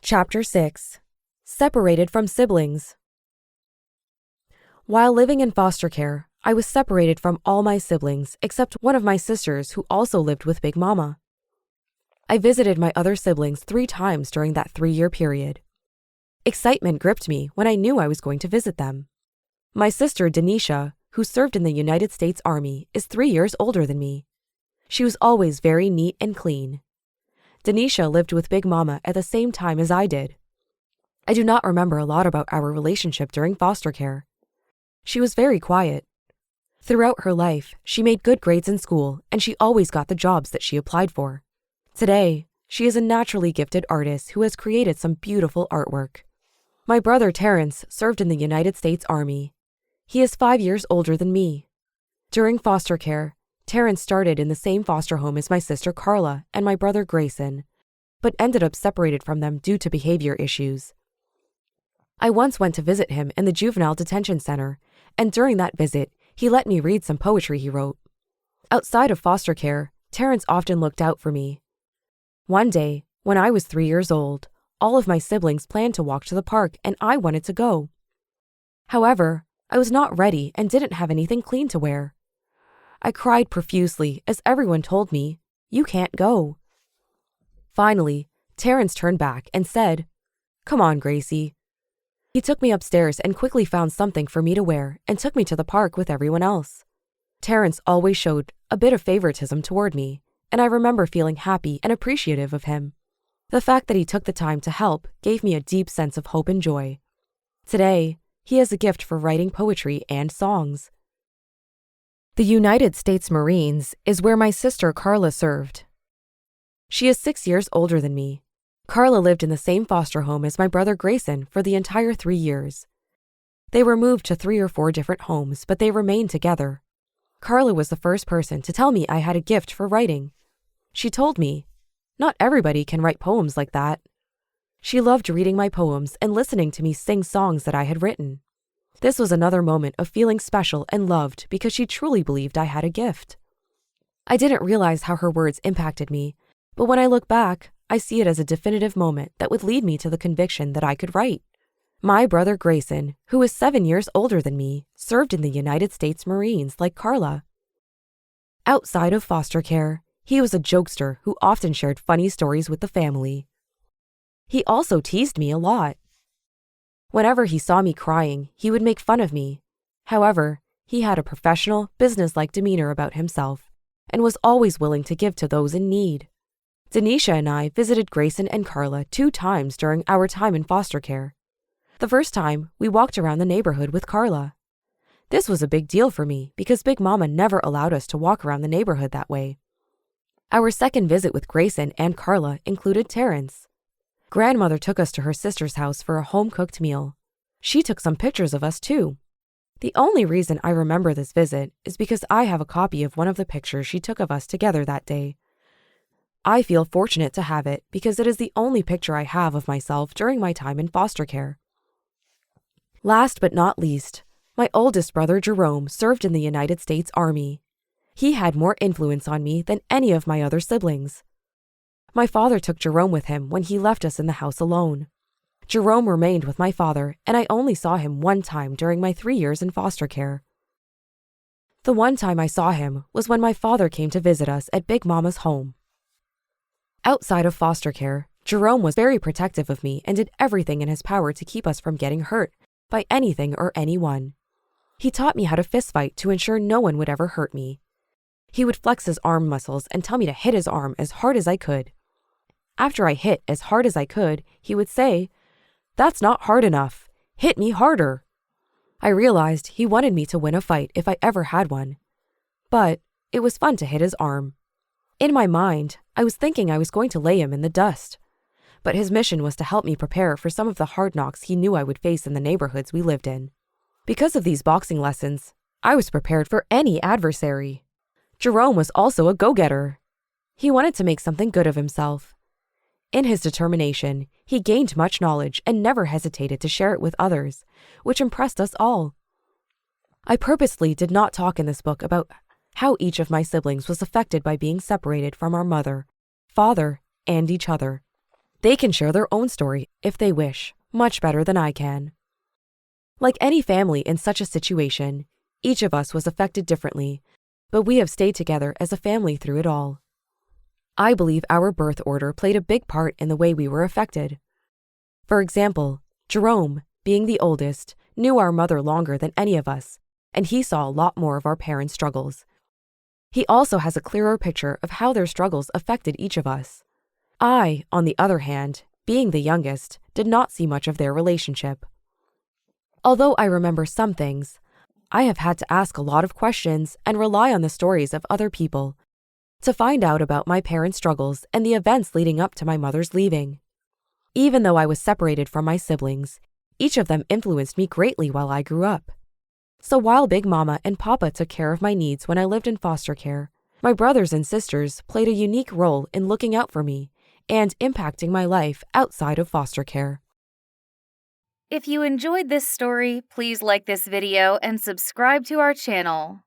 Chapter 6. Separated from Siblings. While living in foster care, I was separated from all my siblings except one of my sisters who also lived with Big Mama. I visited my other siblings 3 times during that 3-year period. Excitement gripped me when I knew I was going to visit them. My sister, Denisha, who served in the United States Army, is 3 years older than me. She was always very neat and clean. Denisha lived with Big Mama at the same time as I did. I do not remember a lot about our relationship during foster care. She was very quiet. Throughout her life, she made good grades in school and she always got the jobs that she applied for. Today, she is a naturally gifted artist who has created some beautiful artwork. My brother Terrence served in the United States Army. He is 5 years older than me. During foster care, Terrence started in the same foster home as my sister Carla and my brother Grayson, but ended up separated from them due to behavior issues. I once went to visit him in the juvenile detention center, and during that visit, he let me read some poetry he wrote. Outside of foster care, Terrence often looked out for me. One day, when I was 3 years old, all of my siblings planned to walk to the park and I wanted to go. However, I was not ready and didn't have anything clean to wear. I cried profusely as everyone told me, "You can't go." Finally, Terrence turned back and said, "Come on, Gracie." He took me upstairs and quickly found something for me to wear and took me to the park with everyone else. Terrence always showed a bit of favoritism toward me, and I remember feeling happy and appreciative of him. The fact that he took the time to help gave me a deep sense of hope and joy. Today, he has a gift for writing poetry and songs. The United States Marines is where my sister Carla served. She is 6 years older than me. Carla lived in the same foster home as my brother Grayson for the entire 3 years. They were moved to 3 or 4 different homes, but they remained together. Carla was the first person to tell me I had a gift for writing. She told me, "Not everybody can write poems like that." She loved reading my poems and listening to me sing songs that I had written. This was another moment of feeling special and loved because she truly believed I had a gift. I didn't realize how her words impacted me, but when I look back, I see it as a definitive moment that would lead me to the conviction that I could write. My brother Grayson, who is 7 years older than me, served in the United States Marines like Carla. Outside of foster care, he was a jokester who often shared funny stories with the family. He also teased me a lot. Whenever he saw me crying, he would make fun of me. However, he had a professional, business-like demeanor about himself and was always willing to give to those in need. Denisha and I visited Grayson and Carla 2 times during our time in foster care. The first time, we walked around the neighborhood with Carla. This was a big deal for me because Big Mama never allowed us to walk around the neighborhood that way. Our second visit with Grayson and Carla included Terrence. Grandmother took us to her sister's house for a home-cooked meal. She took some pictures of us too. The only reason I remember this visit is because I have a copy of one of the pictures she took of us together that day. I feel fortunate to have it because it is the only picture I have of myself during my time in foster care. Last but not least, my oldest brother Jerome served in the United States Army. He had more influence on me than any of my other siblings. My father took Jerome with him when he left us in the house alone. Jerome remained with my father, and I only saw him 1 time during my 3 years in foster care. The one time I saw him was when my father came to visit us at Big Mama's home. Outside of foster care, Jerome was very protective of me and did everything in his power to keep us from getting hurt by anything or anyone. He taught me how to fistfight to ensure no one would ever hurt me. He would flex his arm muscles and tell me to hit his arm as hard as I could. After I hit as hard as I could, he would say, "That's not hard enough. Hit me harder." I realized he wanted me to win a fight if I ever had one. But it was fun to hit his arm. In my mind, I was thinking I was going to lay him in the dust. But his mission was to help me prepare for some of the hard knocks he knew I would face in the neighborhoods we lived in. Because of these boxing lessons, I was prepared for any adversary. Jerome was also a go-getter. He wanted to make something good of himself. In his determination, he gained much knowledge and never hesitated to share it with others, which impressed us all. I purposely did not talk in this book about how each of my siblings was affected by being separated from our mother, father, and each other. They can share their own story, if they wish, much better than I can. Like any family in such a situation, each of us was affected differently, but we have stayed together as a family through it all. I believe our birth order played a big part in the way we were affected. For example, Jerome, being the oldest, knew our mother longer than any of us, and he saw a lot more of our parents' struggles. He also has a clearer picture of how their struggles affected each of us. I, on the other hand, being the youngest, did not see much of their relationship. Although I remember some things, I have had to ask a lot of questions and rely on the stories of other people to find out about my parents' struggles and the events leading up to my mother's leaving. Even though I was separated from my siblings, each of them influenced me greatly while I grew up. So while Big Mama and Papa took care of my needs when I lived in foster care, my brothers and sisters played a unique role in looking out for me and impacting my life outside of foster care. If you enjoyed this story, please like this video and subscribe to our channel.